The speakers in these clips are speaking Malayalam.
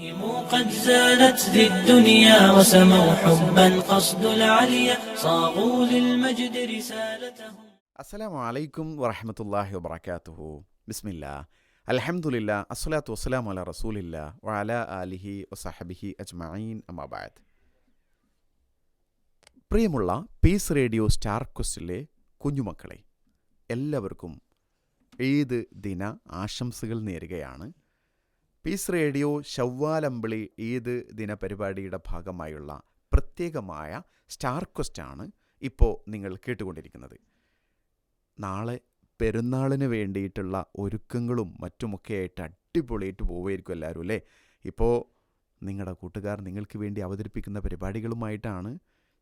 قد زالت ذي الدنيا وسموا حبا قصد العليا صاغوا للمجد رسالتهم. അസ്സലാമു അലൈക്കും വറഹ്മത്തുള്ളാഹി വബറകാതുഹു. ബിസ്മില്ലാ അൽഹംദുലില്ലാ അസ്സലാത്തു വസ്സലാമു അലാ റസൂലില്ലാ വഅലാ ആലിഹി വസഹബിഹി അജ്മഈൻ അമ്മാ ബഅദ്. പ്രിയമുള്ള പീസ് റേഡിയോ സ്റ്റാർ ക്വസ്റ്റിലെ കുഞ്ഞുമക്കളെ, എല്ലാവർക്കും ഈദ് ദിന ആശംസകൾ നേരുകയാണ്. പീസ് റേഡിയോ ശവ്വാലമ്പിളി ഈദ് ദിന പരിപാടിയുടെ ഭാഗമായുള്ള പ്രത്യേകമായ സ്റ്റാർ ക്വസ്റ്റാണ് ഇപ്പോൾ നിങ്ങൾ കേട്ടുകൊണ്ടിരിക്കുന്നത്. നാളെ പെരുന്നാളിന് വേണ്ടിയിട്ടുള്ള ഒരുക്കങ്ങളും മറ്റുമൊക്കെ ആയിട്ട് അടിപൊളിയായിട്ട് പോവുമായിരിക്കും എല്ലാവരും അല്ലേ. ഇപ്പോൾ നിങ്ങളുടെ കൂട്ടുകാർ നിങ്ങൾക്ക് വേണ്ടി അവതരിപ്പിക്കുന്ന പരിപാടികളുമായിട്ടാണ്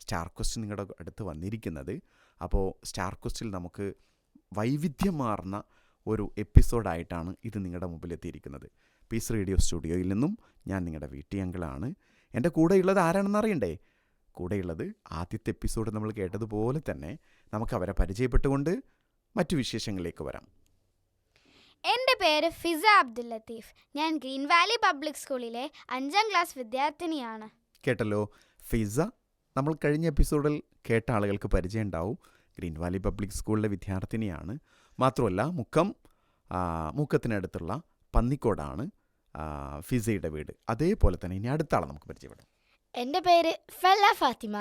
സ്റ്റാർ ക്വസ്റ്റ് നിങ്ങളുടെ അടുത്ത് വന്നിരിക്കുന്നത്. അപ്പോൾ സ്റ്റാർ ക്വസ്റ്റിൽ നമുക്ക് വൈവിധ്യമാർന്ന ഒരു എപ്പിസോഡായിട്ടാണ് ഇത് നിങ്ങളുടെ മുമ്പിലെത്തിയിരിക്കുന്നത്. പീസ് റേഡിയോ സ്റ്റുഡിയോയിൽ നിന്നും ഞാൻ നിങ്ങളുടെ വീട്ടി അങ്കിളാണ്. എൻ്റെ കൂടെയുള്ളത് ആരാണെന്ന് അറിയണ്ടേ? കൂടെയുള്ളത് ആദ്യത്തെ എപ്പിസോഡ് നമ്മൾ കേട്ടതുപോലെ തന്നെ നമുക്ക് അവരെ പരിചയപ്പെട്ടുകൊണ്ട് മറ്റു വിശേഷങ്ങളിലേക്ക് വരാം. എൻ്റെ പേര് ഫിസ അബ്ദുൽ ലത്തീഫ്. ഞാൻ ഗ്രീൻ വാലി പബ്ലിക് സ്കൂളിലെ 5ാം ക്ലാസ് വിദ്യാർത്ഥിനിയാണ്. കേട്ടല്ലോ, ഫിസ നമ്മൾ കഴിഞ്ഞ എപ്പിസോഡിൽ കേട്ട ആളുകൾക്ക് പരിചയം ഉണ്ടാവും. ഗ്രീൻ വാലി പബ്ലിക് സ്കൂളിലെ വിദ്യാർത്ഥിനിയാണ്. മാത്രമല്ല മുക്കത്തിനടുത്തുള്ള പന്നിക്കോടാണ് ഫിസയുടെ വീട്. അതേപോലെ തന്നെ ഇനി അടുത്ത ആളെ നമുക്ക് പരിചയപ്പെടാം. എൻ്റെ പേര് ഫെല്ല ഫാത്തിമ.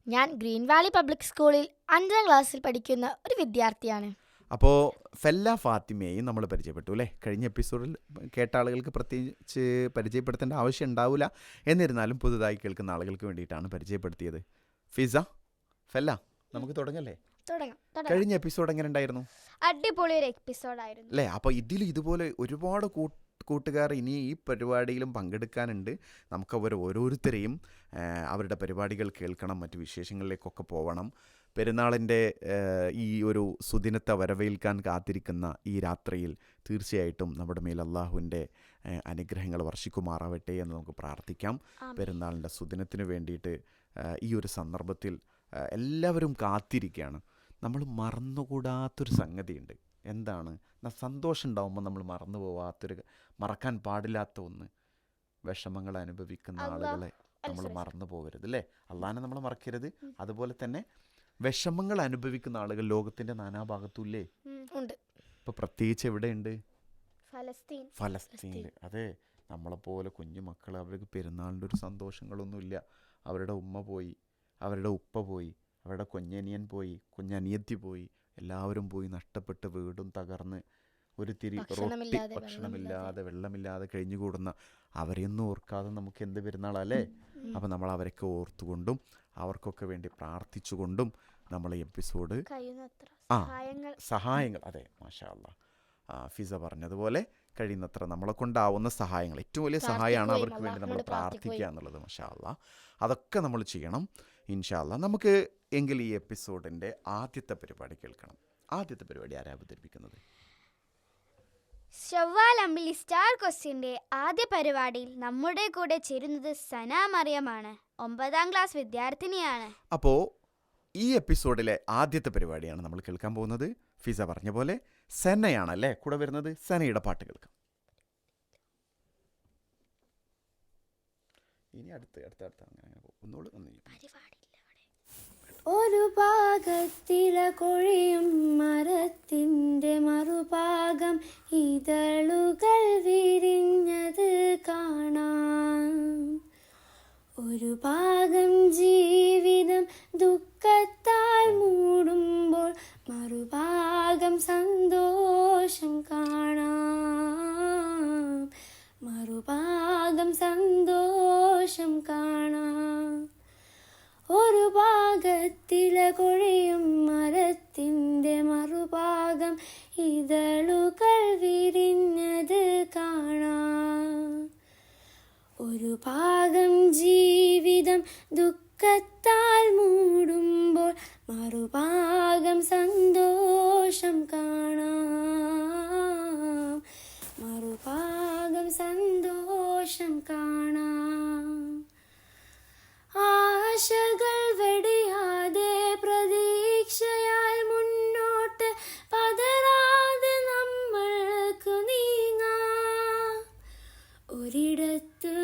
ഞാൻ ഗ്രീൻ വാലി പബ്ലിക് സ്കൂളിൽ 5ാം ക്ലാസ്സിൽ പഠിക്കുന്ന ഒരു വിദ്യാർത്ഥിയാണ്. അപ്പോൾ ഫെല്ല ഫാത്തിമയെയും നമ്മൾ പരിചയപ്പെട്ടു അല്ലേ. കഴിഞ്ഞ എപ്പിസോഡിൽ കേട്ട ആളുകൾക്ക് പ്രത്യേകിച്ച് പരിചയപ്പെടുത്തേണ്ട ആവശ്യം ഉണ്ടാവില്ല. എന്നിരുന്നാലും പുതുതായി കേൾക്കുന്ന ആളുകൾക്ക് വേണ്ടിയിട്ടാണ് പരിചയപ്പെടുത്തിയത്. ഫിസ, ഫെല്ല, നമുക്ക് തുടങ്ങല്ലേ? കഴിഞ്ഞ എപ്പിസോഡ് എങ്ങനെ ഉണ്ടായിരുന്നു? അടിപൊളി ഒരു എപ്പിസോഡായിരുന്നു അല്ലേ. അപ്പോൾ ഇതുപോലെ ഒരുപാട് കൂട്ടുകാർ ഇനി ഈ പരിപാടിയിലും പങ്കെടുക്കാനുണ്ട്. നമുക്കവർ ഓരോരുത്തരെയും അവരുടെ പരിപാടികൾ കേൾക്കണം, മറ്റു വിശേഷങ്ങളിലേക്കൊക്കെ പോകണം. പെരുന്നാളിൻ്റെ ഈ ഒരു സുദിനത്തെ വരവേൽക്കാൻ കാത്തിരിക്കുന്ന ഈ രാത്രിയിൽ തീർച്ചയായിട്ടും നമ്മുടെ മേൽ അള്ളാഹുവിൻ്റെ അനുഗ്രഹങ്ങൾ വർഷിക്കുമാറാവട്ടെ എന്ന് നമുക്ക് പ്രാർത്ഥിക്കാം. പെരുന്നാളിൻ്റെ സുദിനത്തിന് വേണ്ടിയിട്ട് ഈ ഒരു സന്ദർഭത്തിൽ എല്ലാവരും കാത്തിരിക്കുകയാണ്. നമ്മൾ മറന്നുകൂടാത്തൊരു സംഗതിയുണ്ട്. എന്താണ്? സന്തോഷം ഉണ്ടാകുമ്പോൾ നമ്മൾ മറന്നു പോവാത്തൊരു, മറക്കാൻ പാടില്ലാത്ത ഒന്ന്, വിഷമങ്ങൾ അനുഭവിക്കുന്ന ആളുകളെ നമ്മൾ മറന്നു പോകരുത് അല്ലേ. അള്ളാനെ നമ്മൾ മറക്കരുത്. അതുപോലെ തന്നെ വിഷമങ്ങൾ അനുഭവിക്കുന്ന ആളുകൾ ലോകത്തിൻ്റെ നാനാഭാഗത്തുമില്ലേ ഉണ്ട്. ഇപ്പോൾ പ്രത്യേകിച്ച് എവിടെയുണ്ട്? ഫലസ്തീനിൽ. അതെ, നമ്മളെപ്പോലെ കുഞ്ഞു മക്കൾ, അവർക്ക് പെരുന്നാളിൻ്റെ ഒരു സന്തോഷങ്ങളൊന്നുമില്ല. അവരുടെ ഉമ്മ പോയി, അവരുടെ ഉപ്പ പോയി, അവരുടെ കുഞ്ഞനിയൻ പോയി, കുഞ്ഞനിയത്തി പോയി, എല്ലാവരും പോയി നഷ്ടപ്പെട്ട് വീടും തകർന്ന് ഒരു തിരി റൊട്ടി ഭക്ഷണമില്ലാതെ വെള്ളമില്ലാതെ കഴിഞ്ഞുകൂടുന്ന അവരെയൊന്നും ഓർക്കാതെ നമുക്ക് എന്ത് പെരുന്നാളല്ലേ. അപ്പം നമ്മൾ അവരൊക്കെ ഓർത്തുകൊണ്ടും അവർക്കൊക്കെ വേണ്ടി പ്രാർത്ഥിച്ചുകൊണ്ടും നമ്മൾ ഈ എപ്പിസോഡ് സഹായങ്ങൾ, അതെ, മാഷാ അല്ലാ, ഫിസ പറഞ്ഞതുപോലെ കഴിയുന്നത്ര നമ്മളെ കൊണ്ടാവുന്ന സഹായങ്ങൾ, ഏറ്റവും വലിയ സഹായമാണ് അവർക്ക് വേണ്ടി നമ്മൾ പ്രാർത്ഥിക്കുക എന്നുള്ളത്. മാഷാ അല്ലാ, അതൊക്കെ നമ്മൾ ചെയ്യണം ഇൻഷാ അല്ലാ. നമുക്ക് എങ്കിൽ ഈ എപ്പിസോഡിൻ്റെ ആദ്യത്തെ പരിപാടി കേൾക്കണം. ആദ്യത്തെ പരിപാടി ആരാ അവതരിപ്പിക്കുന്നത്? ശവ്വാലമ്പിളി സ്റ്റാർ ക്വസ്റ്റിൻ്റെ ആദ്യ പരിപാടിയിൽ നമ്മുടെ കൂടെ ചേരുന്നത് സന മറിയമാണ്. 9ാം ക്ലാസ് വിദ്യാർത്ഥിനിയാണ്. അപ്പോൾ ഈ എപ്പിസോഡിലെ ആദ്യത്തെ പരിപാടിയാണ് നമ്മൾ കേൾക്കാൻ പോകുന്നത്. ഫിസ പറഞ്ഞ പോലെ സനയാണല്ലേ കൂടെ വരുന്നത്. സനയുടെ പാട്ട് കേൾക്കാം. ഇനി അടുത്ത അങ്ങനെ ഒന്നുകൂടി ഒരു ഭാഗത്തില കൊഴിയും മരത്തിൻ്റെ മറുഭാഗം ഇതളുകൾ വിരിഞ്ഞത് കാണാം. ഒരു ഭാഗം ജീവിതം ദുഃഖത്താൽ മൂടുമ്പോൾ മറുഭാഗം സന്തോഷം കാണാം. മറുഭാഗം സന്തോഷം കാണാം. ഒരു ഭാഗത്തില കൊഴിയും മരത്തിൻ്റെ മറുഭാഗം ഇതളുകൾ വിരിഞ്ഞത് കാണാം. ഒരു ഭാഗം ജീവിതം ദുഃഖത്താൽ മൂടുമ്പോൾ മറുഭാഗം സന്തോഷം കാണാം. മറുഭാഗം സന്തോഷം കാണാം. ആശകൾ വെടിയാതെ പ്രതീക്ഷയാൽ മുന്നോട്ട് പതറാതെ നമ്മൾക്ക് നീങ്ങാം. ഒരിടത്ത്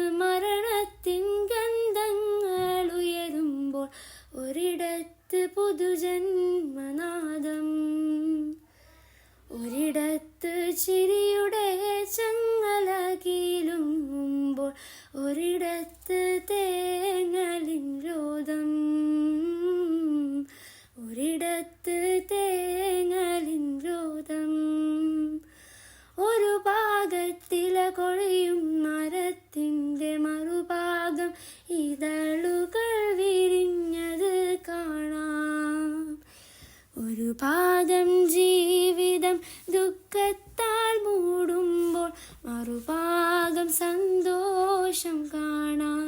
ഒരിടത്ത് തേങ്ങലിൻ രോദം, ഒരിടത്ത് തേങ്ങലിൻ രോദം. ഒരു ഭാഗത്തില കൊഴിയും മരത്തിൻ്റെ മറുഭാഗം ഇതളുകൾ വിരിഞ്ഞത് കാണാം. ഒരു ഭാഗം ജീവിതം ദുഃഖത്താൽ മൂടുമ്പോൾ മറുഭാഗം സന്തോഷം കാണാം,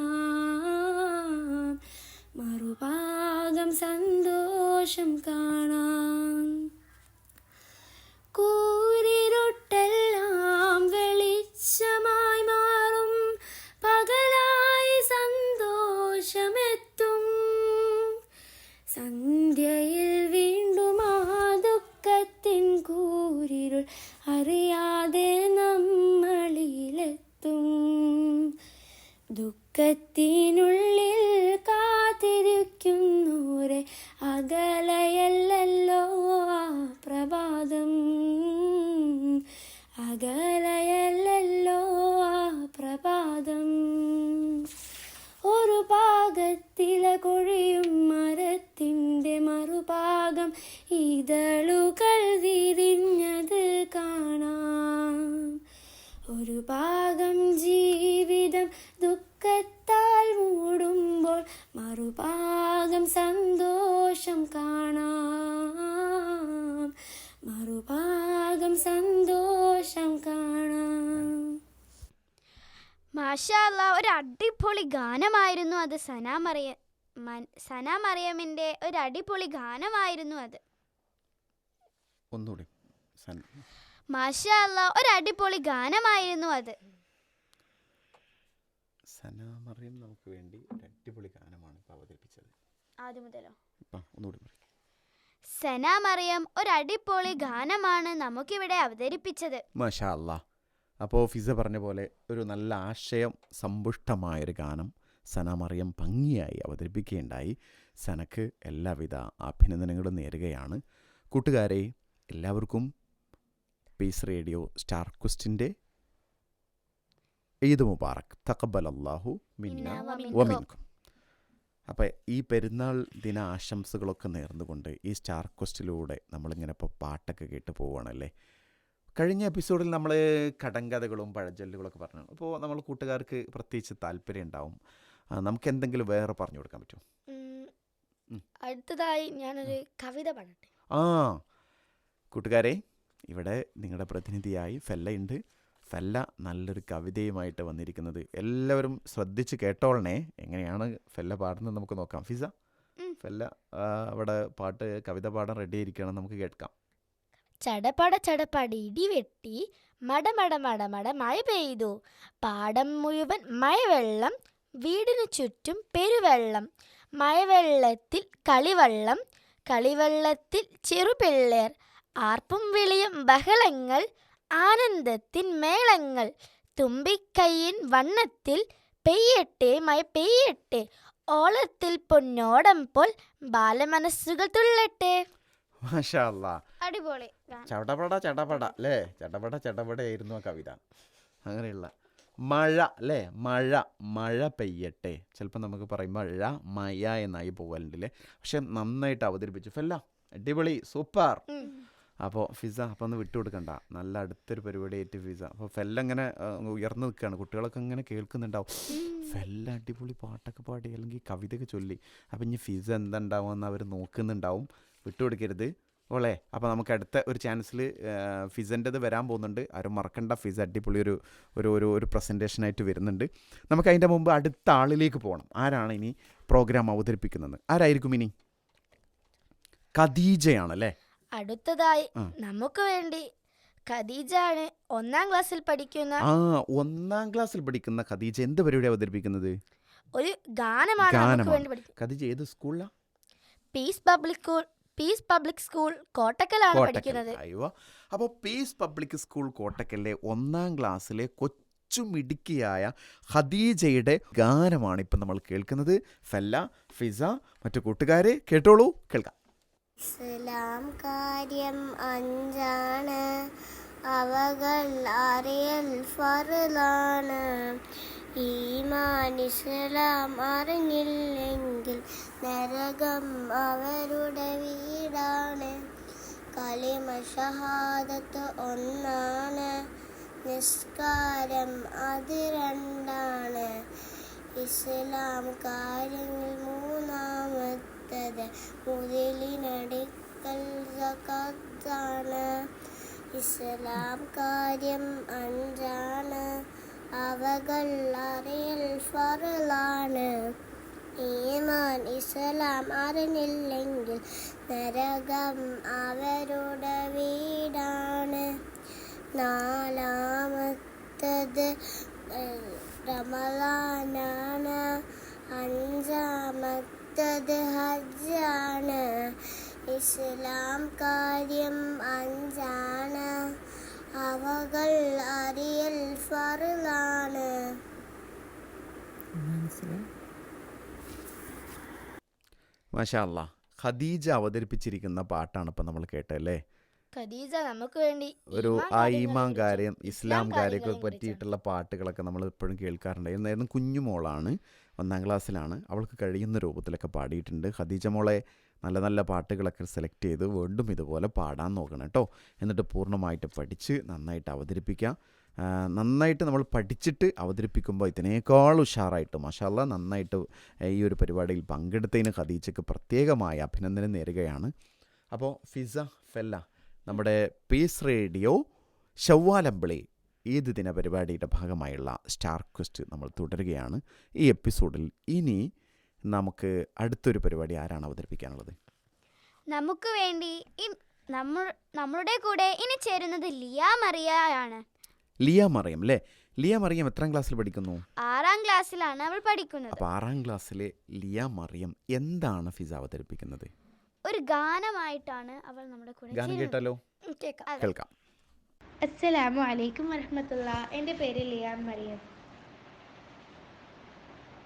മറുഭാഗം സന്തോഷം കാണാം. കൂരിരുട്ടെല്ലാം വെളിച്ചമായി മാറും, പകലായി സന്തോഷമെത്തും. സന്ധ്യയിൽ വീണ്ടും ആ ദുഃഖത്തിൻ കൂരിരുൾ അറിയാതെ നമ്മളിലെത്തും. ദുഃഖത്തിനുള്ളിൽ കാത്തിരിക്കുന്നോരെ അകലയല്ലല്ലോ ആ പ്രഭാതം, അകലയല്ലല്ലോ ആ പ്രഭാതം. ഒരു ഭാഗത്തില കൊഴിയും മരത്തിൻ്റെ മറുഭാഗം ഇതളുകൾ വിരിഞ്ഞത് കാണാം. ഒരു ഭാഗം ജീവിതം ദുഃഖത്താൽ മൂടുമ്പോൾ മറുഭാഗം സന്തോഷം കാണാം, മറുഭാഗം സന്തോഷം കാണാം. മാഷാ അല്ലാ, ഒരു അടിപൊളി ഗാനമായിരുന്നു അത്. സന മറിയമിൻ്റെ ഒരു അടിപൊളി ഗാനമായിരുന്നു അത്. ഒന്നുകൂടി മാഷാ അല്ലാ, ഒരു അടിപൊളി ഗാനമായിരുന്നു അത്. സന മറിയം നമുക്ക് വേണ്ടി ഒരു അടിപൊളി ഗാനമാണ് ഇപ്പോൾ അവതരിപ്പിച്ചത്. ആദ്യം മുതലോ? ഒന്നുകൂടി പറയും. സന മറിയം ഒരു അടിപൊളി ഗാനമാണ് നമുക്കിവിടെ അവതരിപ്പിച്ചത്. മാഷാ അല്ലാ. അപ്പോൾ ഫിസ പറഞ്ഞ പോലെ ഒരു നല്ല ആശയം സമ്പുഷ്ടമായൊരു ഗാനം സന മറിയം ഭംഗിയായി അവതരിപ്പിക്കുകയുണ്ടായി. സനക്ക് എല്ലാവിധ അഭിനന്ദനങ്ങളും നേരുകയാണ്. കൂട്ടുകാരെ, എല്ലാവർക്കും പീസ് റേഡിയോ സ്റ്റാർ ക്വസ്റ്റിൻ്റെ ഈദ് മുബാറക്. തഖബ്ബലല്ലാഹു മിന്ന വമിൻകും. അപ്പോൾ ഈ പെരുന്നാൾ ദിന ആശംസകളൊക്കെ നേർന്നുകൊണ്ട് ഈ സ്റ്റാർ ക്വസ്റ്റിലൂടെ നമ്മളിങ്ങനെ ഇപ്പോൾ പാട്ടൊക്കെ കേട്ട് പോവുകയാണല്ലേ. കഴിഞ്ഞ എപ്പിസോഡിൽ നമ്മൾ കടങ്കഥകളും പഴഞ്ചൊല്ലുകളൊക്കെ പറഞ്ഞു. അപ്പോൾ നമ്മൾ കൂട്ടുകാർക്ക് പ്രത്യേകിച്ച് താല്പര്യം ഉണ്ടാവും. നമുക്ക് എന്തെങ്കിലും വേറെ പറഞ്ഞു കൊടുക്കാൻ പറ്റുമോ? അടുത്തതായി ഞാനൊരു കവിത പാടട്ടെ. കൂട്ടുകാരെ, ഇവിടെ നിങ്ങളുടെ പ്രതിനിധിയായി ഫെല്ലയുണ്ട്. ഫെല്ല നല്ലൊരു കവിതയുമായിട്ട് വന്നിരിക്കുന്നത്. എല്ലാവരും ശ്രദ്ധിച്ച് കേട്ടോളണേ. എങ്ങനെയാണ് ഫെല്ല പാടുന്നത് നമുക്ക് നോക്കാം. ഫിസ, ഫെല്ല അവിടെ കവിത പാടാൻ റെഡി ആയിരിക്കണം, നമുക്ക് കേൾക്കാം. ചടപട ചടപട ഇടിവെട്ടി, മടമട മടമട മഴ പെയ്തു, പാടം മുഴുവൻ മഴവെള്ളം, വീടിനു ചുറ്റും പെരുവെള്ളം, മഴവെള്ളത്തിൽ കളിവള്ളം, കളിവെള്ളത്തിൽ ചെറുപിള്ളേർ, ആർപ്പും വിളിയും ബഹളങ്ങൾ, ആനന്ദത്തിൻ മേളങ്ങൾ, തുമ്പിക്കൈയിൻ വണ്ണത്തിൽ പെയ്യട്ടെ മഴ പെയ്യട്ടെ, ഓളത്തിൽ പൊന്നോടം പോൽ ബാലമനസ്സുകൾ തുള്ളട്ടെ. മാഷാ അല്ലാ, അടിപൊളി. ചടപട ചടപട അല്ലേ, ചടപട ചടപടയായിരുന്നു ആ കവിത. അങ്ങനെയുള്ള മഴ അല്ലേ, മഴ പെയ്യട്ടെ. ചിലപ്പോൾ നമുക്ക് പറയും മഴ എന്നായി പോകലുണ്ടല്ലേ. പക്ഷെ നന്നായിട്ട് അവതരിപ്പിച്ചു ഫെല്ല, അടിപൊളി, സൂപ്പർ. അപ്പോൾ ഫിസ അപ്പോൾ ഒന്ന് വിട്ടുകൊടുക്കണ്ട, നല്ല അടുത്തൊരു പരിപാടിയായിട്ട് ഫിസ. അപ്പോൾ ഫെല്ല ഇങ്ങനെ ഉയർന്നു നിൽക്കുകയാണ്, കുട്ടികളൊക്കെ ഇങ്ങനെ കേൾക്കുന്നുണ്ടാവും. ഫെല്ല അടിപൊളി പാട്ടൊക്കെ പാടി അല്ലെങ്കിൽ കവിതയൊക്കെ ചൊല്ലി. അപ്പം ഇനി ഫിസ എന്തുണ്ടാവുമെന്ന് അവർ നോക്കുന്നുണ്ടാവും. വിട്ടുകൊടുക്കരുത് ഓളെ. അപ്പോൾ നമുക്ക് അടുത്ത ഒരു ചാൻസിൽ ഫിസൻ്റെത് വരാൻ പോകുന്നുണ്ട്, ആരും മറക്കണ്ട. ഫിസ അടിപൊളി ഒരു ഒരു പ്രസൻറ്റേഷനായിട്ട് വരുന്നുണ്ട്. നമുക്ക് അതിൻ്റെ മുമ്പ് അടുത്ത ആളിലേക്ക് പോകണം. ആരാണ് ഇനി പ്രോഗ്രാം അവതരിപ്പിക്കുന്നത്? ആരായിരിക്കും ഇനി? ഖദീജയാണല്ലേ അടുത്തതായി നമുക്ക് വേണ്ടി. ഖദീജയാണ് 1ാം ക്ലാസ്സിൽ പഠിക്കുന്ന. 1ാം ക്ലാസ്സിൽ പഠിക്കുന്ന ഖദീജ എന്ത് പരിപാടി അവതരിപ്പിക്കുന്നത്? ഒരു ഗാനമാണ് നമുക്ക് വേണ്ടി പഠിക്കുന്നത്. ഖദീജ ഏത് സ്കൂളിലാണ്? പീസ് പബ്ലിക് സ്കൂൾ കോട്ടക്കലാണ് പഠിക്കുന്നത്. അയ്യോ, അപ്പോൾ പീസ് പബ്ലിക് സ്കൂൾ കോട്ടക്കലിലെ 1ാം ക്ലാസ്സിലെ കൊച്ചുമിടുക്കിയായ ഖദീജയുടെ ഗാനമാണ് ഇപ്പം നമ്മൾ കേൾക്കുന്നത്. ഫെല്ല, ഫിസ, മറ്റു കൂട്ടുകാരെ കേട്ടോളൂ, കേൾക്കാം. ഇസ്ലാം കാര്യം 5 അവകൾ അറിയൽ ഫർളാണ്. ഈമാൻ ഇസ്ലാം അറിഞ്ഞില്ലെങ്കിൽ നരകം അവരുടെ വീടാണ്. കലിമ ഷഹാദത്ത് ഒന്നാണ്, നിസ്കാരം അത് രണ്ടാണ്. ഇസ്ലാം കാര്യങ്ങൾ മൂന്നാമത്തത്, മുതലിനടിക്കൽ സകാത്താണ്. ഇസ്ലാം കാര്യം അഞ്ചാണ്, അവകൾ അറിയൽ ഫർളാണ്. ഈമാൻ ഇസ്ലാം അറിഞ്ഞില്ലെങ്കിൽ നരകം അവരുടെ വീടാണ്. നാലാമത്തത് റമളാനാണ്, അഞ്ചാമത്തത് ഹജ്ജാണ്. ഇസ്ലാം കാര്യം അഞ്ചാണ്, അവകൾ അറിയൽ ഫർളാണ്. മാഷാ അല്ലാ, ഖദീജ അവതരിപ്പിച്ചിരിക്കുന്ന പാട്ടാണ് ഇപ്പം നമ്മൾ കേട്ടല്ലേ. ഖദീജ നമുക്ക് വേണ്ടി ഒരു ഈമാൻ കാര്യം, ഇസ്ലാം കാര്യങ്ങളെ കാര്യങ്ങളെ പറ്റിയിട്ടുള്ള പാട്ടുകളൊക്കെ നമ്മൾ എപ്പോഴും കേൾക്കാറുണ്ട്. എന്നായിരുന്നു കുഞ്ഞുമോളാണ്, 1ാം ക്ലാസ്സിലാണ്. അവൾക്ക് കഴിയുന്ന രൂപത്തിലൊക്കെ പാടിയിട്ടുണ്ട്. ഖദീജ മോളെ നല്ല നല്ല പാട്ടുകളൊക്കെ സെലക്ട് ചെയ്ത് വീണ്ടും ഇതുപോലെ പാടാൻ നോക്കണം കേട്ടോ. എന്നിട്ട് പൂർണ്ണമായിട്ട് പഠിച്ച് നന്നായിട്ട് അവതരിപ്പിക്കുക. നന്നായിട്ട് നമ്മൾ പഠിച്ചിട്ട് അവതരിപ്പിക്കുമ്പോൾ ഇതിനേക്കാൾ ഉഷാറായിട്ട് മാഷാ അല്ലാ നന്നായിട്ട് ഈ ഒരു പരിപാടിയിൽ പങ്കെടുത്തതിന് ഖദീജയ്ക്ക് പ്രത്യേകമായ അഭിനന്ദനം നേരുകയാണ്. അപ്പോൾ ഫിസ ഫെല്ല നമ്മുടെ പീസ് റേഡിയോ ശവ്വാലമ്പിളി ഈദ് ദിന പരിപാടിയുടെ ഭാഗമായുള്ള സ്റ്റാർ ക്വസ്റ്റ് നമ്മൾ തുടരുകയാണ് ഈ എപ്പിസോഡിൽ. ഇനി നമുക്ക് അടുത്തൊരു പരിപാടി ആരാണ് അവതരിപ്പിക്കാനുള്ളത്? നമുക്ക് വേണ്ടി നമ്മളുടെ കൂടെ ഇനി ചേരുന്നത് ലിയ മറിയ ആണ്. ലിയ മറിയം അല്ലേ? ലിയ മറിയം എത്രാം ക്ലാസ്സിൽ പഠിക്കുന്നു? 6ാം ക്ലാസ്സിലാണ് അവൾ പഠിക്കുന്നത്. അപ്പോൾ 6ാം ക്ലാസ്സിലെ ലിയ മറിയം എന്താണ് ഫിസ അവതരിപ്പിക്കുന്നത്? ഒരു ഗാനമായിട്ടാണ് അവൾ നമ്മുടെ കൂടെ ഗാനം കേട്ടാലോ? കേൾക്കാം. അസ്സലാമു അലൈക്കും വറഹ്മത്തുള്ളാഹി. എൻ്റെ പേര് ലിയാൻ മറിയം.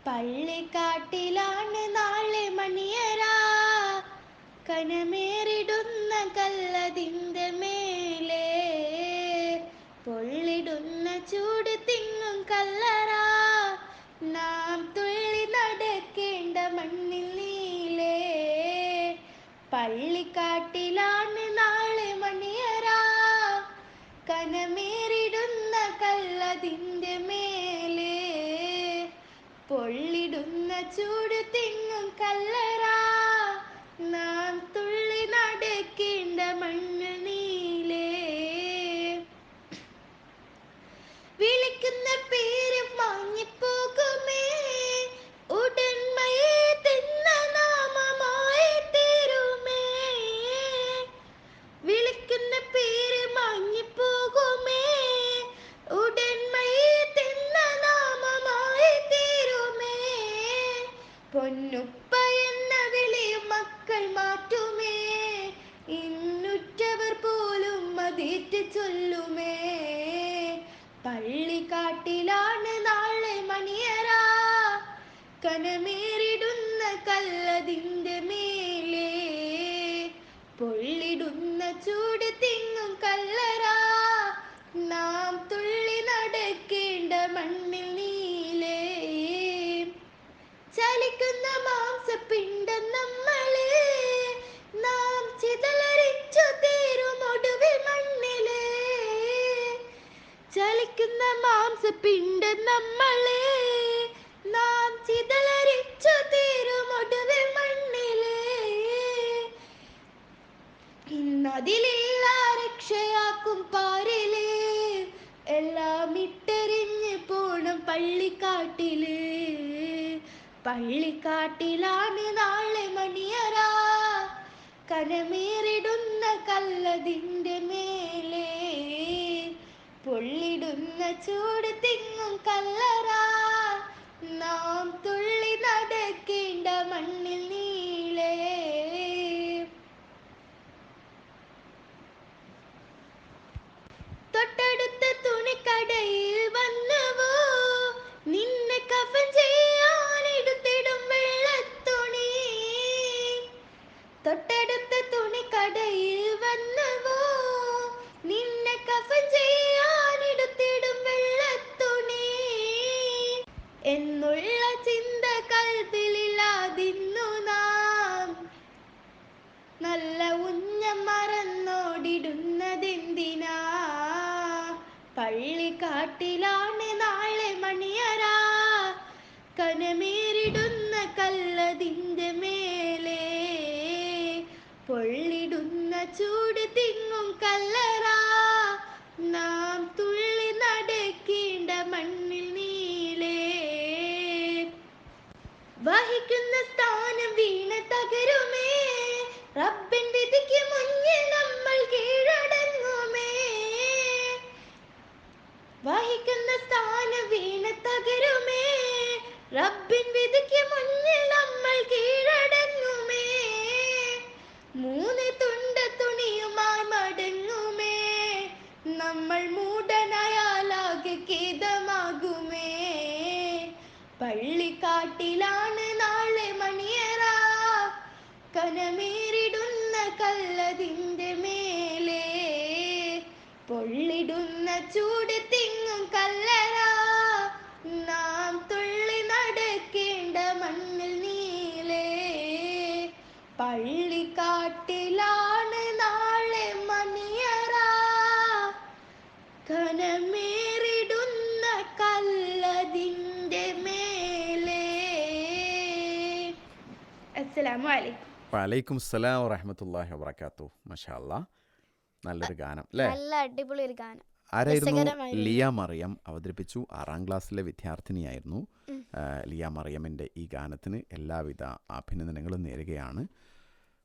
പള്ളിക്കാട്ടിലാണ് നാളെ മണിയറ, കനമേറിടുന്ന കല്ലതിൻ്റെ മേലെ, പൊള്ളിടുന്ന ചൂട് തിങ്ങും കല്ലറ, നാം തുള്ളി നടക്കേണ്ട മണ്ണിൽ നീലേ. പള്ളിക്കാട്ടിലാണ് നാളെ മണിയറ, കനമേറിടുന്ന കല്ലതിൻ്റെ മേലെ, പൊള്ളിടുന്ന ചൂട് തിങ്ങും കല്ലറ, നാം തുള്ളി നടക്കേണ്ട മണ്ണ് നീലേ. വിളിക്കുന്ന പേര് വാങ്ങിപ്പോകുമേ, ഉടൻമയെ തിന്ന നാമമായി തീരുമേ. വിളിക്കുന്ന പേര് വാങ്ങിപ്പോകുമേ, ഉടൻമയെ തിന്ന നാമമായി തീരുമേ. പൊന്നുപ്പ എന്ന വിളിയും മക്കൾ മാറ്റുമേ, ഇന്നുറ്റവർ പോലും അതേറ്റ് ചൊല്ലുമേ. പള്ളിക്കാട്ടിലാണ് നാളെ മണിയറ, കനമേറിടുന്ന കല്ലതിൻ്റെ മേലെ, പൊള്ളിടുന്ന ചൂട് തിങ്ങും കല്ലറ, നാം തുള്ളി നടക്കേണ്ട മണ്ണിൽ നീലേ. ചലിക്കുന്ന മാംസപിണ്ഡം നമ്മളെ, നാം ചിതലരിച്ചു തീരും ഒടുവിൽ മണ്ണിലെ. ചലിക്കുന്ന മാംസപിണ്ഡം നമ്മളെ, നാം ചിതലരിച്ചു തീരും ഒടുവിൽ മണ്ണിലെ. ഇന്നതിലില്ല രക്ഷയാക്കും പാരില്, എല്ലാം ഇട്ടെറിഞ്ഞ് പോണം പള്ളിക്കാട്ടില്. പള്ളിക്കാട്ടിലാണ് നാളെ മണിയറ, കനമേറിടുന്ന കല്ലതിൻ്റെ മേലെ, പൊള്ളിടുന്ന ചൂട് തിങ്ങും കല്ലറ, നാം തുള്ളി നടക്കേണ്ട മണ്ണിൽ നീലേ. തൊട്ടടുത്ത തുണിക്കടയിൽ വന്നുവോ, നിന്നെ കഫൻ ചെയ്യാനെടുത്തിടും വെള്ളത്തുണി. തൊട്ടടുത്ത തുണിക്കടയിൽ വന്നുവോ, നിന്നെ കഫൻ ചെയ്യാനെടുത്തിടും വെള്ളത്തുണി. എന്നുള്ള ചിന്ത കൽബിലില്ലാതിന്നു നാം നല്ല ഉന്നം മറന്നോടിടുന്നതെന്തിനാ? പള്ളിക്കാട്ടിലാണ് നാളെ മണിയറ, കനമേറിടുന്ന കല്ലതിൻ്റെ മേലെ, പൊള്ളിടുന്ന ചൂട് തിങ്ങും കല്ലറ, നാം തുള്ളി നടക്കേണ്ട മണ്ണിൽ നീലേ. വഹിക്കുന്ന സ്ഥാനം വീണ തകരുമേ, റബ്ബിൻ വിധിക്ക് മുന്നിൽ നമ്മൾ കീഴടങ്ങുമേ. വഹിക്കുന്ന സ്ഥാനം വീണ തകരുമേ, റബ്ബിൻ വിധിക്ക് മുന്നിൽ നമ്മൾ കീഴടങ്ങുമേ. 3 തുണ്ട തുണിയുമായി മടങ്ങുമേ, നമ്മൾ മൂടനായാലാകെ ഖേദമാകുമേ. പള്ളിക്കാട്ടിലാണ് നാളെ മണിയറ, കനമേറിടുന്ന കല്ലതിൻ്റെ മേലെ, പൊള്ളിടുന്ന ചൂട് തിങ്ങും കല്ലറ, നാം തുള്ളി നടക്കേണ്ട മണ്ണിൽ നീലേ. പള്ളിക്കാട്ടിലാണ് നാളെ മണിയറ, കനമേറിടുന്ന കല്ലതിൻ്റെ മേലെ. അസ്സലാമു അലൈക്കും. വലൈക്കും സലാം വറഹമത്തല്ലാഹി വബറകാതുഹു. മാഷാ അല്ലാ, നല്ലൊരു ഗാനം അല്ലേ? നല്ല അടിപൊളി ഒരു ഗാനം. ആരായിരുന്നു? രസകരമായിരുന്നു. ലിയ മറിയം അവതരിപ്പിച്ചു. 6ാം ക്ലാസ്സിലെ വിദ്യാർത്ഥിനിയായിരുന്നു ലിയ മറിയമിൻ്റെ ഈ ഗാനത്തിന് എല്ലാവിധ അഭിനന്ദനങ്ങളും നേരുകയാണ്.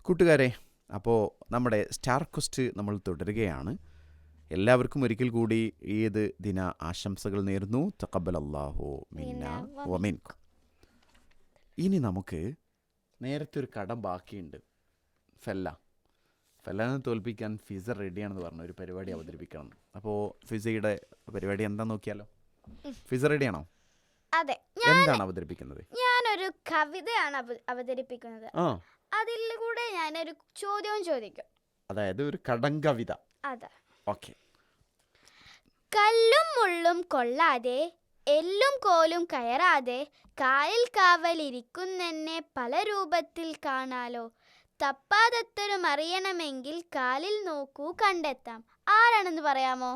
കൂട്ടുകാരെ, അപ്പോൾ നമ്മുടെ സ്റ്റാർ ക്വസ്റ്റ് നമ്മൾ തുടരുകയാണ്. എല്ലാവർക്കും ഒരിക്കൽ കൂടി ഈദ് ദിന ആശംസകൾ നേരുന്നു. തഖബ്ബലല്ലാഹു മിന്നാ വമിൻകും. ഇനി നമുക്ക് നേരത്തെ ഒരു കടം ബാക്കിയുണ്ട്. ഫെല്ലാനെ തോൽപ്പിക്കാൻ ഫിസ റെഡിയാണെന്ന് പറഞ്ഞ ഒരു പരിപാടി അവതരിപ്പിക്കണം. അപ്പോൾ ഫിസയുടെ പരിപാടി എന്താന്ന് നോക്കിയാലോ? ഫിസ റെഡിയാണോ? അതെ, എന്താണ് അവതരിപ്പിക്കുന്നത്? ഞാനൊരു കവിതയാണ് അവതരിപ്പിക്കുന്നത്. ആ, അതിൽ കൂടെ ഞാനൊരു ചോദ്യവും ചോദിക്കും. അതായത് ഒരു കടങ്കവിത. അതെ. ഓക്കെ. കല്ലും മുള്ളും കൊള്ളാതെ എല്ലും കോലും കയറാതെ കായൽ കാവലിരിക്കുന്നെന്നെ പല രൂപത്തിൽ കാണാലോ. തപ്പാദത്തരം അറിയണമെങ്കിൽ കാലിൽ നോക്കൂ കണ്ടെത്താം. ആരാണെന്ന് പറയാമോ?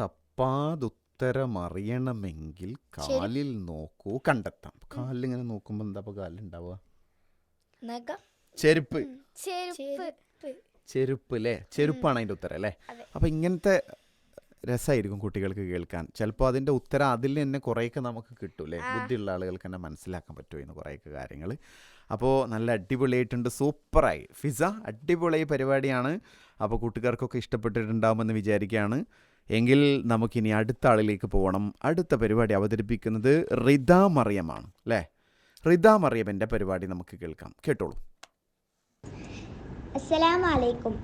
തപ്പാതുത്തരമറിയണമെങ്കിൽ കാലിൽ നോക്കൂ കണ്ടെത്താം. കാലിലിങ്ങനെ നോക്കുമ്പോൾ എന്താ കാലിലുണ്ടാവുക? നഖം. ചെരുപ്പ്. ചെരുപ്പ് അല്ലേ? ചെരുപ്പാണ് അതിൻ്റെ ഉത്തരം അല്ലേ? അപ്പം ഇങ്ങനത്തെ രസമായിരിക്കും കുട്ടികൾക്ക് കേൾക്കാൻ. ചിലപ്പോൾ അതിൻ്റെ ഉത്തരം അതിൽ തന്നെ കുറേയൊക്കെ നമുക്ക് കിട്ടൂലേ? ബുദ്ധിയുള്ള ആളുകൾക്ക് തന്നെ മനസ്സിലാക്കാൻ പറ്റുമായിരുന്നു കുറേയൊക്കെ കാര്യങ്ങൾ. അപ്പോൾ നല്ല അടിപൊളിയായിട്ടുണ്ട്, സൂപ്പറായി. ഫിസ അടിപൊളി പരിപാടിയാണ്. അപ്പോൾ കൂട്ടുകാർക്കൊക്കെ ഇഷ്ടപ്പെട്ടിട്ടുണ്ടാകുമെന്ന് വിചാരിക്കുകയാണ്. എങ്കിൽ നമുക്കിനി അടുത്ത ആളിലേക്ക് പോകണം. അടുത്ത പരിപാടി അവതരിപ്പിക്കുന്നത് റിദ മറിയമാണ് അല്ലേ? റിദ മറിയമിൻ്റെ പരിപാടി നമുക്ക് കേൾക്കാം. കേട്ടോളൂ. അസ്സലാമു അലൈക്കും.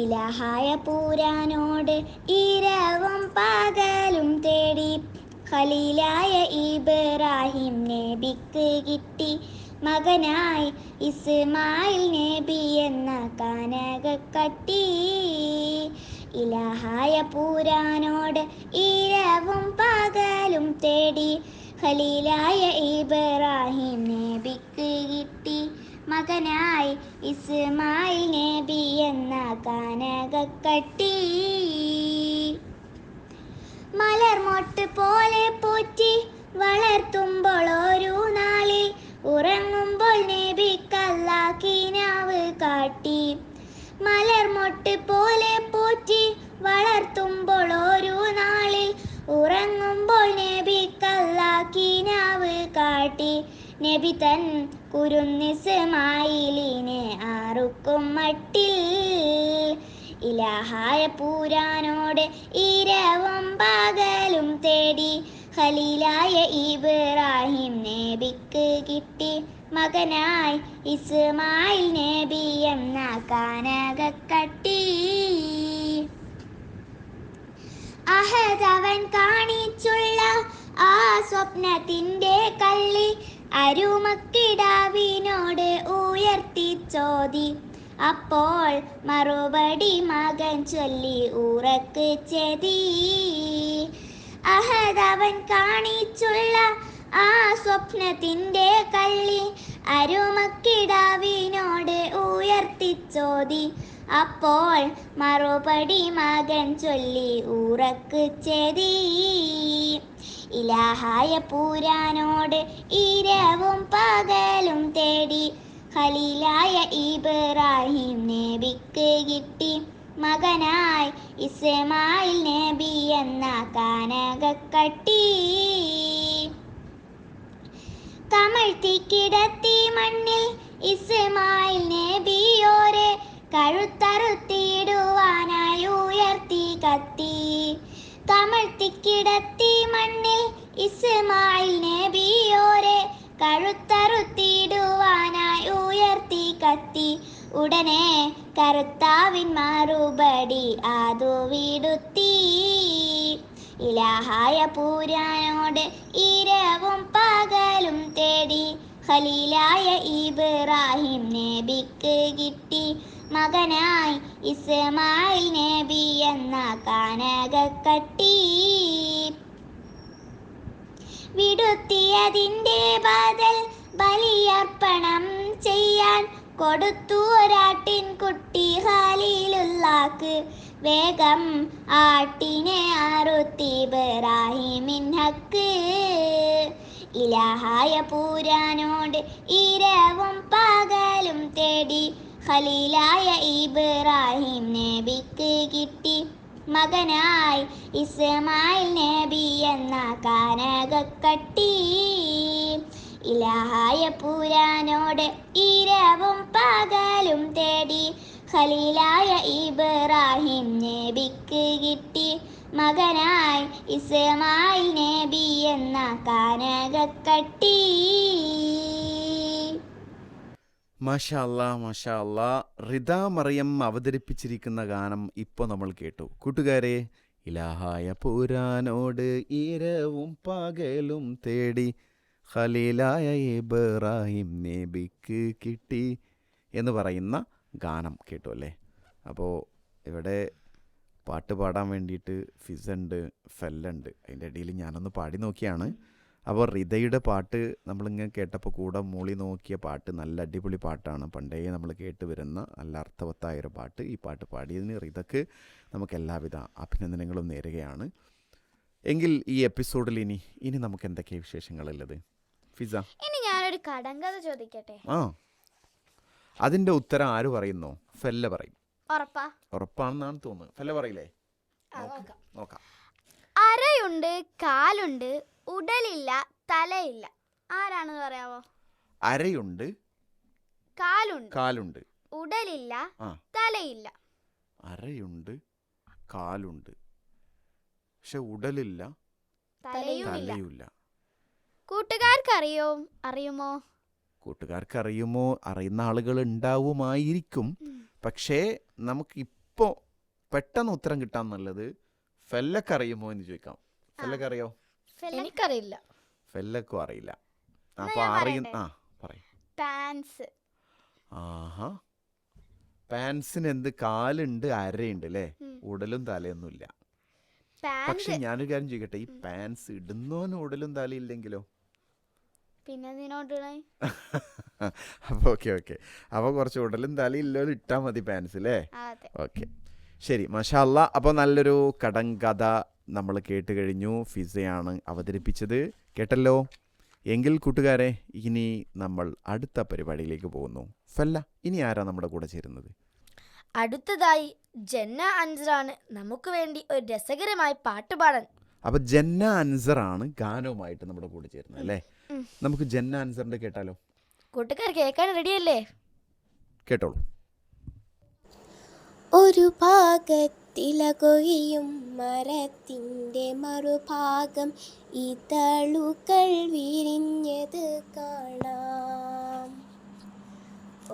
ഇലാഹായ പൂരാനോട് ഇരവും പകലും തേടി ഖലീലായ ഇബ്രാഹിം നബിക്ക് കിട്ടി മകനായി ഇസ്മായിൽ നബി എന്ന കാനകക്കട്ടി. ഇലാഹായ പൂരാനോട് ഇരവും പകലും തേടി ഖലീലായ ഇബ്രാഹിം നബിക്ക് കിട്ടി മകനായി ഇസ്മായിൽ നബി എന്ന കാനകക്കട്ടി. മലർമൊട്ട് പോലെ പോറ്റി വളർത്തുമ്പോൾ ഒരു നാളിൽ ഉറങ്ങുമ്പോൾ നബിക്കല്ലാഹ് കിനാവ് കാട്ടി. മലർമൊട്ട് പോലെ പോറ്റി വളർത്തുമ്പോൾ ഒരു നാളിൽ ഉറങ്ങുമ്പോൾ നബിക്കല്ലാഹ് കിനാവ് കാട്ടി. നബി തൻ കുരുന്നിസ്മായിലിനെ ആറുക്കും മട്ടിൽ. ഇലാഹായ പൂരാനോട് ഇരവും പകലും തേടി ഖലീലായ ഇബ്രാഹിം നബിക്ക് കിട്ടി മകനായി ഇസ്മായിൽ നബി എന്ന കാനകക്കട്ടി. അഹദവൻ കാണിച്ചുള്ള ആ സ്വപ്നത്തിൻ്റെ കള്ളി അരുമക്കിടാവിനോട് ഉയർത്തി ചോദി. അപ്പോൾ മറുപടി മകൻ ചൊല്ലി ഉറക്ക് ചെതി. അഹദവൻ കാണിച്ചുള്ള ആ സ്വപ്നത്തിൻ്റെ കള്ളി അരുമക്കിടാവിനോട് ഉയർത്തിച്ചോതി. അപ്പോൾ മറുപടി മകൻ ചൊല്ലി ഉറക്ക് ചെതി. ഇലാഹായ പൂരാനോട് ഇരവും പകലും തേടി ഖലീലായ ഇബ്രാഹിം നബിക്ക് കിട്ടി മകനായി ഇസ്മായിൽ നബി എന്ന കാനകക്കട്ടി. കമഴ്ത്തി കിടത്തി മണ്ണിൽ ഇസ്മായിൽ നബിയോരെ കഴുത്തറുത്തിടുവാനായി ഉയർത്തി കത്തി. കമഴ്ത്തി കിടത്തി മണ്ണിൽ ഇസ്മായിൽ നബിയോരെ കഴുത്തറുത്തിടുവാനായി ഉയർത്തി കത്തി. ഉടനെ കർത്താവിൻ മറുപടി അതു വിടുത്തി. ഇലാഹായ പൂരാനോട് ഇരവും പകലും തേടി ഖലീലായ ഇബ്രാഹിം നബിക്ക് കിട്ടി മകനായി ഇസ്മായിൽ നബി എന്ന കാനകക്കട്ടി. വിടുത്തിയതിൻ്റെ ബദൽ ബലിയർപ്പണം ചെയ്യാൻ കൊടുത്തു ഒരാട്ടിൻ കുട്ടി ഖലീലുള്ളാക്ക്. വേഗം ആട്ടിനെ അറുത്തി ഇബ്രാഹിമിൻ ഹക്ക്. ഇലാഹായ പൂരാനോട് ഇരവും പകലും തേടി ഖലീലായ ഇബ്രാഹിം നബിക്ക് കിട്ടി മകനായി ഇസ്മായിൽ നബി എന്ന കാനകക്കട്ടി. ഇലാഹായ പൂരാനോട് ഇരവും പകലും തേടി ഖലീലായ ഇബ്രാഹിം നബിക്ക് കിട്ടി മകനായി ഇസ്മായിൽ നബി എന്ന കാനകക്കട്ടി. മാഷാ അല്ലാ മാഷാ അല്ലാ. റിദ മറിയം അവതരിപ്പിച്ചിരിക്കുന്ന ഗാനം ഇപ്പോൾ നമ്മൾ കേട്ടു. കൂട്ടുകാരെ, ഇലാഹായ പൂരാനോട് ഇരവും പകലും തേടി ഖലീലായ ഇബ്രാഹിം നബിക്ക് കിട്ടി എന്ന് പറയുന്ന ഗാനം കേട്ടു അല്ലേ? അപ്പോൾ ഇവിടെ പാട്ട് പാടാൻ വേണ്ടിയിട്ട് ഫിസുണ്ട്, ഫെല്ലുണ്ട്. അതിൻ്റെ ഇടയിൽ ഞാനൊന്ന് പാടി നോക്കിയാണ്. അപ്പോൾ റിദയുടെ പാട്ട് നമ്മളിങ്ങനെ കേട്ടപ്പോൾ കൂടെ മൂളി നോക്കിയ പാട്ട് നല്ല അടിപൊളി പാട്ടാണ്. പണ്ടേ നമ്മൾ കേട്ട് വരുന്ന നല്ല അർത്ഥവത്തായൊരു പാട്ട്. ഈ പാട്ട് പാടിയതിന് റിദക്ക് നമുക്ക് എല്ലാവിധ അഭിനന്ദനങ്ങളും നേരുകയാണ്. എങ്കിൽ ഈ എപ്പിസോഡിൽ ഇനി നമുക്ക് എന്തൊക്കെയാണ് വിശേഷങ്ങളുള്ളത് ഫിസ? ഇനി ഞാനൊരു കടങ്കഥ ചോദിക്കട്ടെ? ആ, അതിൻ്റെ ഉത്തരം ആര് പറയുന്നോ? ഫെല്ല പറയും. ഉറപ്പാണെന്നാണ് തോന്നുന്നത്. ഫെല്ല പറയില്ലേ? നോക്കാം. അരയുണ്ട്, കാലുണ്ട്, ഉടലില്ല, തലയില്ല. ആരാണെന്ന് പറയാമോ? അരയുണ്ട്, കാലുണ്ട്, ഉടലില്ല, തലയില്ല. അരയുണ്ട്, കാലുണ്ട്, പക്ഷെ ഉടലില്ല, തലയുമില്ല. കൂട്ടുകാർക്ക് അറിയുമോ? കൂട്ടുകാർക്ക് അറിയുന്ന ആളുകൾ ഉണ്ടാവുമായിരിക്കും. പക്ഷേ നമുക്കിപ്പോൾ പെട്ടെന്ന് ഉത്തരം കിട്ടാൻ നല്ലത് ഫെല്ലക്ക് അറിയുമോ എന്ന് ചോദിക്കാം. ഫെല്ലക്ക് അറിയോ? എനിക്കറിയില്ല. ഫെല്ലക്കും അറിയില്ല. അപ്പോൾ പറയും. പാൻസ്. ആഹാ, പാൻസിന് എന്ത് കാലുണ്ട്, അരയുണ്ട് അല്ലേ? ഉടലും തലയൊന്നുമില്ല. പക്ഷെ ഞാനൊരു കാര്യം ചോദിക്കട്ടെ, ഈ പാൻസ് ഇടുന്നോന് ഉടലും തലയില്ലെങ്കിലോ? പിന്നെ അപ്പോൾ ഓക്കെ. അപ്പോൾ കുറച്ച് ഉടലും തലയില്ലോ ഇട്ടാൽ മതി പാൻസ് അല്ലേ? ഓക്കെ, ശരി, മാഷാ അല്ലാ. അപ്പോൾ നല്ലൊരു കടങ്കഥ നമ്മൾ കേട്ട് കഴിഞ്ഞു. ഫിസയാണ് അവതരിപ്പിച്ചത്, കേട്ടല്ലോ. എങ്കിൽ കൂട്ടുകാരെ, ഇനി നമ്മൾ അടുത്ത പരിപാടിയിലേക്ക് പോകുന്നു. ഫല്ല, ഇനി ആരാ നമ്മുടെ കൂടെ ചേരുന്നത്? അടുത്തതായി ജന്ന അൻസറാണ് നമുക്ക് വേണ്ടി ഒരു രസകരമായ പാട്ട് പാടാൻ. അപ്പോൾ ജന്ന അൻസറാണ് ഗാനവുമായിട്ട് നമ്മുടെ കൂടെ ചേരുന്നത് അല്ലേ? നമുക്ക് ജന്ന അൻസറിന്റെ കേട്ടാലോ? കൂട്ടുകാർ കേൾക്കാൻ റെഡിയല്ലേ? കേട്ടോളൂ. ഒരു ഭാഗത്തിലകൊഴിയും മരത്തിൻ്റെ മറുഭാഗം ഇതളുകൾ വിരിഞ്ഞത് കാണാം.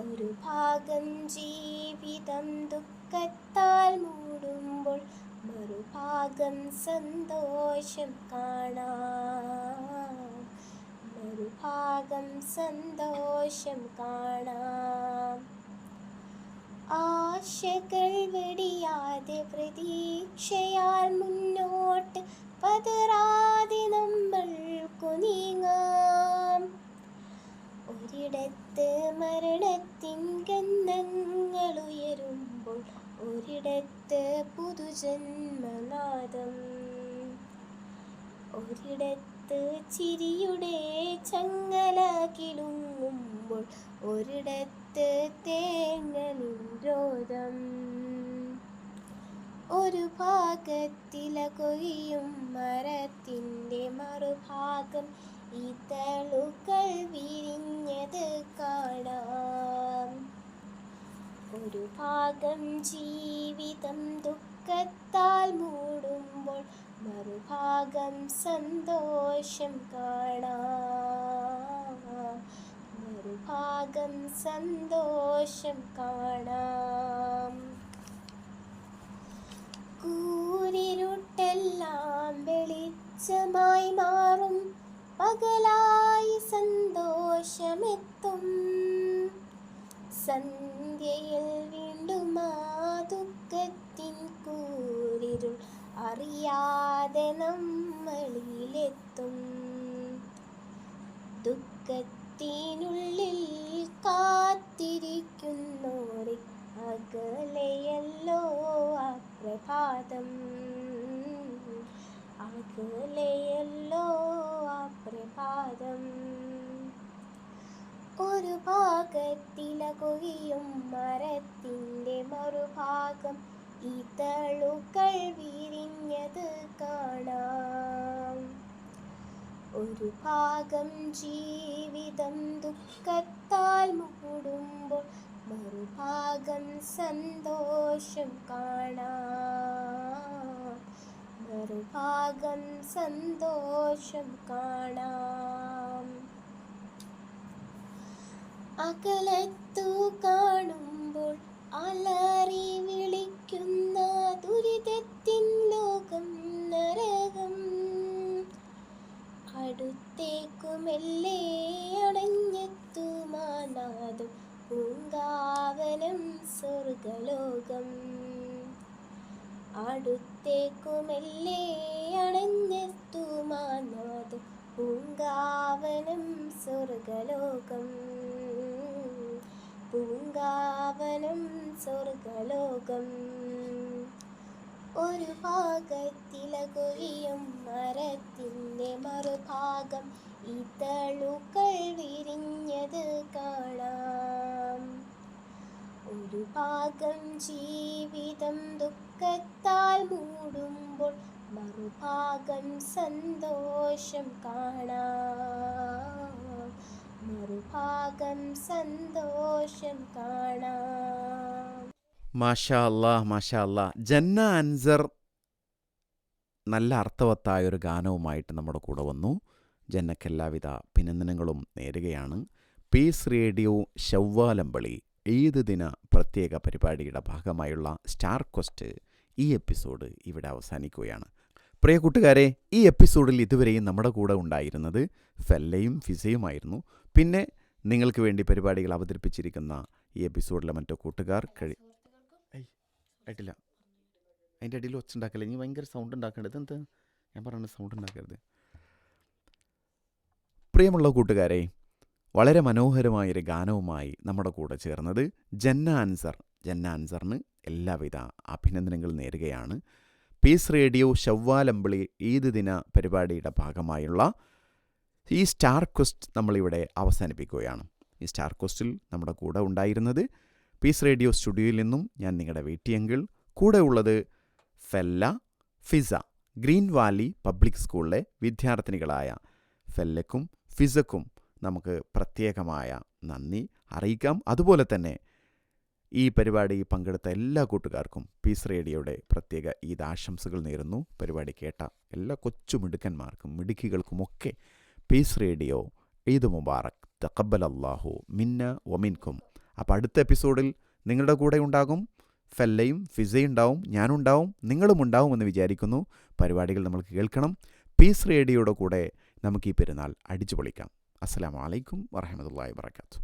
ഒരു ഭാഗം ജീവിതം ദുഃഖത്താൽ മൂടുമ്പോൾ മറുഭാഗം സന്തോഷം കാണാം. മറുഭാഗം സന്തോഷം കാണാം. ആശകൾ വെടിയാതെ പ്രതീക്ഷയാൽ മുന്നോട്ട് പതറാതെ നമ്മൾക്കു നീങ്ങാം. ഒരിടത്ത് മരണത്തിൻ ഗന്ധങ്ങളുയരുമ്പോൾ ഒരിടത്ത് പുതുജന്മനാദം, ഒരിടത്ത് ചിരിയുടെ ചങ്ങല കിളുങ്ങുമ്പോൾ ഒരിടത്ത് തേങ്ങലിൻ രോദം. ഒരു ഭാഗത്തില കൊയ്യും മരത്തിൻ്റെ മറുഭാഗം ഇതളുകൾ വിരിഞ്ഞത് കാണാം. ഒരു ഭാഗം ജീവിതം ദുഃഖത്താൽ മൂടുമ്പോൾ മറുഭാഗം സന്തോഷം കാണാം. മറുഭാഗം സന്തോഷം കാണാം. കൂരിരുട്ടെല്ലാം വെളിച്ചമായി മാറും, പകലായി സന്തോഷമെത്തും. സന്ധ്യയിൽ വീണ്ടും ആ ദുഃഖത്തിൻ കൂരിരുൾ അറിയാതെ നമ്മളിലെത്തും. ദുഃഖത്തിനുള്ളിൽ കാത്തിരിക്കുന്നോരെ അകലെയല്ലോ ആ പ്രഭാതം, അകലെയല്ലോ ആ പ്രഭാതം. ഒരു ഭാഗത്തില കൊയ്യും മരത്തിൻ്റെ മറുഭാഗം ഇതളുകൾ വിരിഞ്ഞത് കാണാം. ഒരു ഭാഗം ജീവിതം ദുഃഖത്താൽ മൂടുമ്പോൾ മറുഭാഗം സന്തോഷം കാണാം. മറുഭാഗം സന്തോഷം കാണാം. അകലത്തു കാണുമ്പോൾ അലറി വിളിക്കുന്ന ദുരിതത്തിൻ ലോകം നരകം, അടുത്തേക്കുമെല്ലേ അടഞ്ഞെത്തുമാനാദം പൂങ്കാവനം സ്വർഗലോകം. അടുത്തേക്കുമെല്ലേ അടഞ്ഞെത്തുമാനാദം പൂങ്കാവനം സ്വർഗലോകം. പൂങ്കാവനം സ്വർഗലോകം. ഒരു ഭാഗത്തില കൊയ്യും മരത്തിൻ്റെ മറുഭാഗം ഇതളുകൾ വിരിഞ്ഞത് കാണാം. ഒരു ഭാഗം ജീവിതം ദുഃഖത്താൽ മൂടുമ്പോൾ മറുഭാഗം സന്തോഷം കാണാം. മറുഭാഗം സന്തോഷം കാണാം. മാഷാ അല്ലാ, മാഷാ അല്ലാ. ജന്ന അൻസർ നല്ല അർത്ഥവത്തായൊരു ഗാനവുമായിട്ട് നമ്മുടെ കൂടെ വന്നു. ജന്നയ്ക്ക് എല്ലാവിധ അഭിനന്ദനങ്ങളും നേരുകയാണ്. പീസ് റേഡിയോ ശവ്വാലമ്പളി ഈദ് ദിന പ്രത്യേക പരിപാടിയുടെ ഭാഗമായുള്ള സ്റ്റാർ ക്വസ്റ്റ് ഈ എപ്പിസോഡ് ഇവിടെ അവസാനിക്കുകയാണ്. പ്രിയ കൂട്ടുകാരെ, ഈ എപ്പിസോഡിൽ ഇതുവരെയും നമ്മുടെ കൂടെ ഉണ്ടായിരുന്നത് ഫെല്ലയും ഫിസയുമായിരുന്നു. പിന്നെ നിങ്ങൾക്ക് വേണ്ടി പരിപാടികൾ അവതരിപ്പിച്ചിരിക്കുന്ന ഈ എപ്പിസോഡിലെ മറ്റു കൂട്ടുകാർ ആയിട്ടില്ല. അതിൻ്റെ ഇടയിൽ ഒച്ചുണ്ടാക്കല്ലേ, ഇനി ഭയങ്കര സൗണ്ട് ഉണ്ടാക്കേണ്ടത്. എന്താ ഞാൻ പറയുന്നത്, സൗണ്ട് ഉണ്ടാക്കരുത്. പ്രിയമുള്ള കൂട്ടുകാരെ, വളരെ മനോഹരമായൊരു ഗാനവുമായി നമ്മുടെ കൂടെ ചേർന്നത് ജന്ന അൻസർ. ജന്ന അൻസറിന് എല്ലാവിധ അഭിനന്ദനങ്ങൾ നേരുകയാണ്. പീസ് റേഡിയോ ശവ്വാലമ്പളി ഈദ് ദിന പരിപാടിയുടെ ഭാഗമായുള്ള ഈ സ്റ്റാർ ക്വസ്റ്റ് നമ്മളിവിടെ അവസാനിപ്പിക്കുകയാണ്. ഈ സ്റ്റാർ ക്വസ്റ്റിൽ നമ്മുടെ കൂടെ ഉണ്ടായിരുന്നത് പീസ് റേഡിയോ സ്റ്റുഡിയോയിൽ നിന്നും ഞാൻ നിങ്ങളുടെ വീട്ടിയെങ്കിൽ, കൂടെ ഉള്ളത് ഫെല്ല, ഫിസ. ഗ്രീൻ വാലി പബ്ലിക് സ്കൂളിലെ വിദ്യാർത്ഥിനികളായ ഫെല്ലക്കും ഫിസക്കും നമുക്ക് പ്രത്യേകമായ നന്ദി അറിയിക്കാം. അതുപോലെ തന്നെ ഈ പരിപാടി പങ്കെടുത്ത എല്ലാ കൂട്ടുകാർക്കും പീസ് റേഡിയോയുടെ പ്രത്യേക ഈദ് ആശംസകൾ നേരുന്നു. പരിപാടി കേട്ട എല്ലാ കൊച്ചു മിടുക്കന്മാർക്കും മിടുക്കികൾക്കുമൊക്കെ പീസ് റേഡിയോ ഈദ് മുബാറക്, തഖബ്ബലല്ലാഹു മിന്ന വമിൻകും. അപ്പോൾ അടുത്ത എപ്പിസോഡിൽ നിങ്ങളുടെ കൂടെ ഉണ്ടാകും ഫെല്ലയും ഫിസയുണ്ടാവും, ഞാനുണ്ടാവും, നിങ്ങളും ഉണ്ടാവുമെന്ന് വിചാരിക്കുന്നു. പരിപാടികൾ നമ്മൾ കേൾക്കണം. പീസ് റേഡിയോയുടെ കൂടെ നമുക്ക് ഈ പെരുന്നാൾ അടിച്ചു പൊളിക്കാം. അസ്സലാമു അലൈക്കും വറഹ്മത്തുള്ളാഹി വബറകാതുഹു.